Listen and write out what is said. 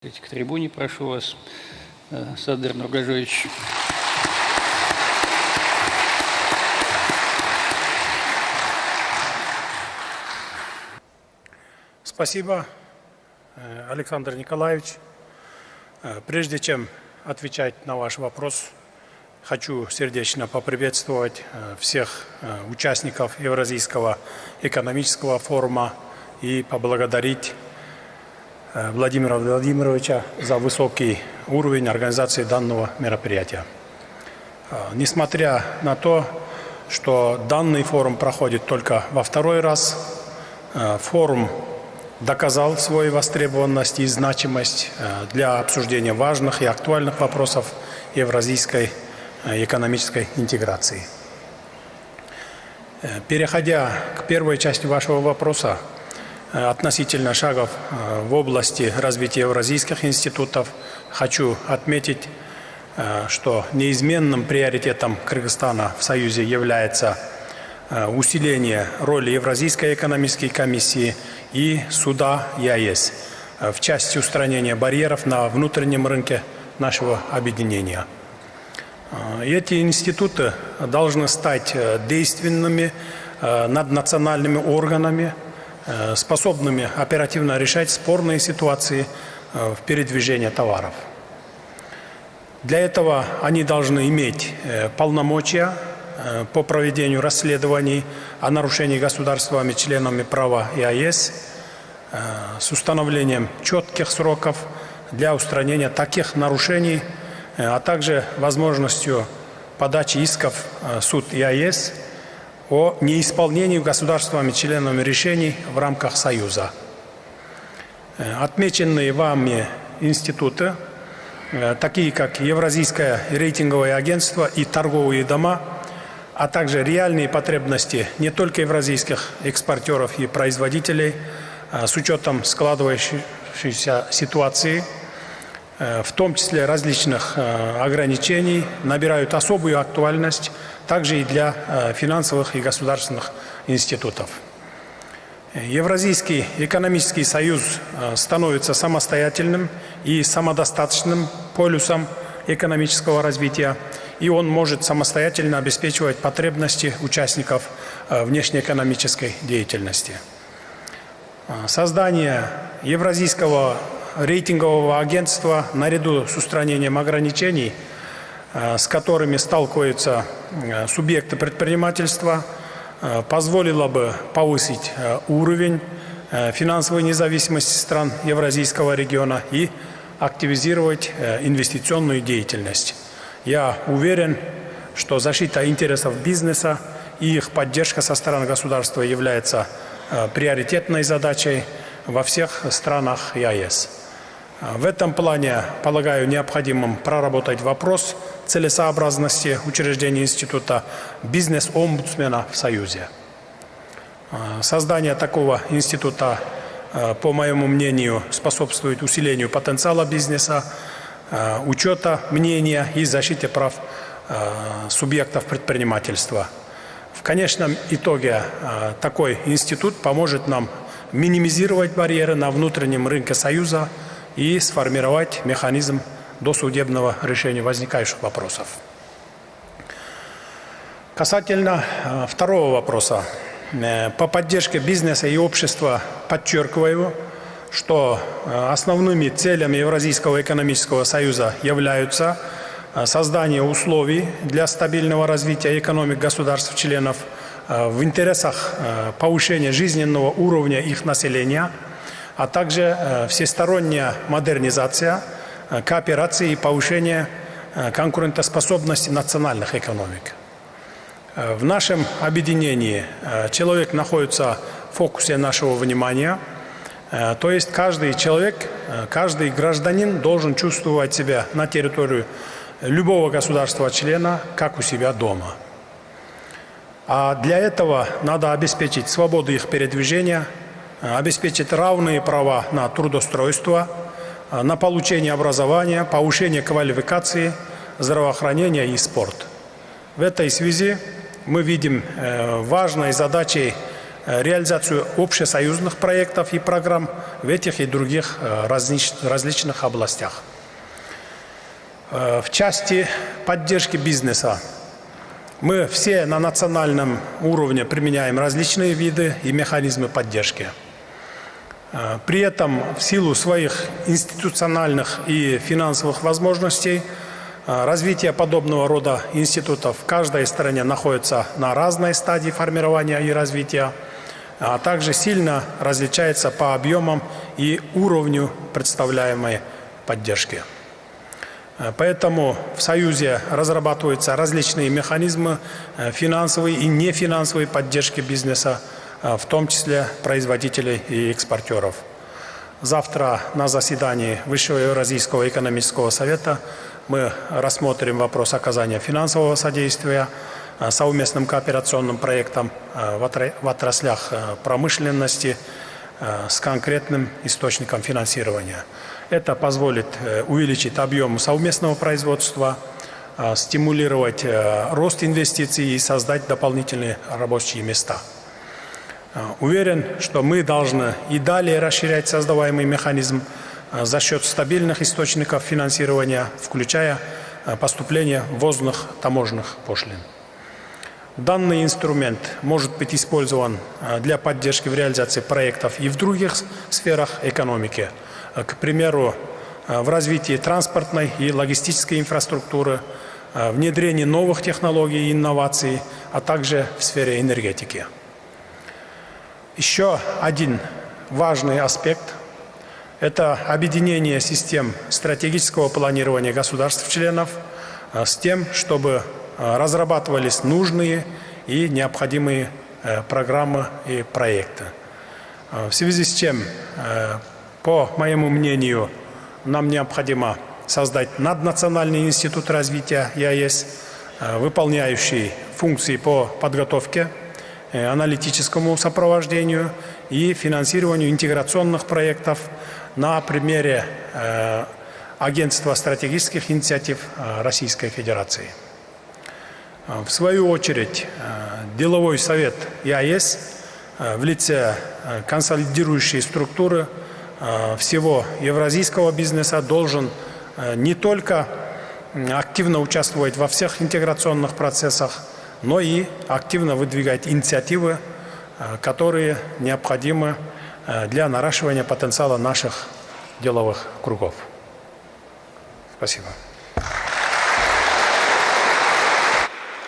К трибуне прошу вас, Садыр Нургажевич. Спасибо, Александр Николаевич. Прежде чем отвечать на ваш вопрос, хочу сердечно поприветствовать всех участников Евразийского экономического форума и поблагодарить Владимира Владимировича за высокий уровень организации данного мероприятия. Несмотря на то, что данный форум проходит только во второй раз, форум доказал свою востребованность и значимость для обсуждения важных и актуальных вопросов евразийской экономической интеграции. Переходя к первой части вашего вопроса, относительно шагов в области развития евразийских институтов, хочу отметить, что неизменным приоритетом Кыргызстана в Союзе является усиление роли Евразийской экономической комиссии и суда ЕАЭС в части устранения барьеров на внутреннем рынке нашего объединения. Эти институты должны стать действенными наднациональными органами, способными оперативно решать спорные ситуации в передвижении товаров. Для этого они должны иметь полномочия по проведению расследований о нарушении государствами-членами права ЕАЭС с установлением четких сроков для устранения таких нарушений, а также возможностью подачи исков в суд ЕАЭС о неисполнении государствами-членами решений в рамках Союза. Отмеченные вами институты, такие как Евразийское рейтинговое агентство и торговые дома, а также реальные потребности не только евразийских экспортеров и производителей, с учетом складывающейся ситуации, в том числе различных ограничений, набирают особую актуальность также и для финансовых и государственных институтов. Евразийский экономический союз становится самостоятельным и самодостаточным полюсом экономического развития, и он может самостоятельно обеспечивать потребности участников внешнеэкономической деятельности. Создание Евразийского рейтингового агентства наряду с устранением ограничений, с которыми сталкиваются субъекты предпринимательства, позволило бы повысить уровень финансовой независимости стран Евразийского региона и активизировать инвестиционную деятельность. Я уверен, что защита интересов бизнеса и их поддержка со стороны государства является приоритетной задачей во всех странах ЕАЭС. В этом плане, полагаю, необходимым проработать вопрос целесообразности учреждения института бизнес-омбудсмена в Союзе. Создание такого института, по моему мнению, способствует усилению потенциала бизнеса, учета мнения и защите прав субъектов предпринимательства. В конечном итоге такой институт поможет нам минимизировать барьеры на внутреннем рынке Союза и сформировать механизм досудебного решения возникающих вопросов. Касательно второго вопроса. По поддержке бизнеса и общества подчеркиваю, что основными целями Евразийского экономического союза являются создание условий для стабильного развития экономик государств-членов в интересах повышения жизненного уровня их населения, а также всесторонняя модернизация, кооперация и повышение конкурентоспособности национальных экономик. В нашем объединении человек находится в фокусе нашего внимания, то есть каждый человек, каждый гражданин должен чувствовать себя на территории любого государства-члена, как у себя дома. А для этого надо обеспечить свободу их передвижения, обеспечить равные права на трудоустройство, на получение образования, повышение квалификации, здравоохранения и спорт. В этой связи мы видим важной задачей реализацию общесоюзных проектов и программ в этих и других различных областях. В части поддержки бизнеса мы все на национальном уровне применяем различные виды и механизмы поддержки. При этом в силу своих институциональных и финансовых возможностей развитие подобного рода институтов в каждой стране находится на разной стадии формирования и развития, а также сильно различается по объемам и уровню представляемой поддержки. Поэтому в Союзе разрабатываются различные механизмы финансовой и нефинансовой поддержки бизнеса, в том числе производителей и экспортеров. Завтра на заседании Высшего Евразийского экономического совета мы рассмотрим вопрос оказания финансового содействия совместным кооперационным проектам в отраслях промышленности с конкретным источником финансирования. Это позволит увеличить объем совместного производства, стимулировать рост инвестиций и создать дополнительные рабочие места. Уверен, что мы должны и далее расширять создаваемый механизм за счет стабильных источников финансирования, включая поступление ввозных таможенных пошлин. Данный инструмент может быть использован для поддержки в реализации проектов и в других сферах экономики. К примеру, в развитии транспортной и логистической инфраструктуры, внедрении новых технологий и инноваций, а также в сфере энергетики. Еще один важный аспект – это объединение систем стратегического планирования государств-членов с тем, чтобы разрабатывались нужные и необходимые программы и проекты. В связи с чем, по моему мнению, нам необходимо создать наднациональный институт развития ЕАЭС, выполняющий функции по подготовке, аналитическому сопровождению и финансированию интеграционных проектов на примере Агентства стратегических инициатив Российской Федерации. В свою очередь, деловой совет ЕАЭС в лице консолидирующей структуры всего евразийского бизнеса должен не только активно участвовать во всех интеграционных процессах, но и активно выдвигать инициативы, которые необходимы для наращивания потенциала наших деловых кругов. Спасибо.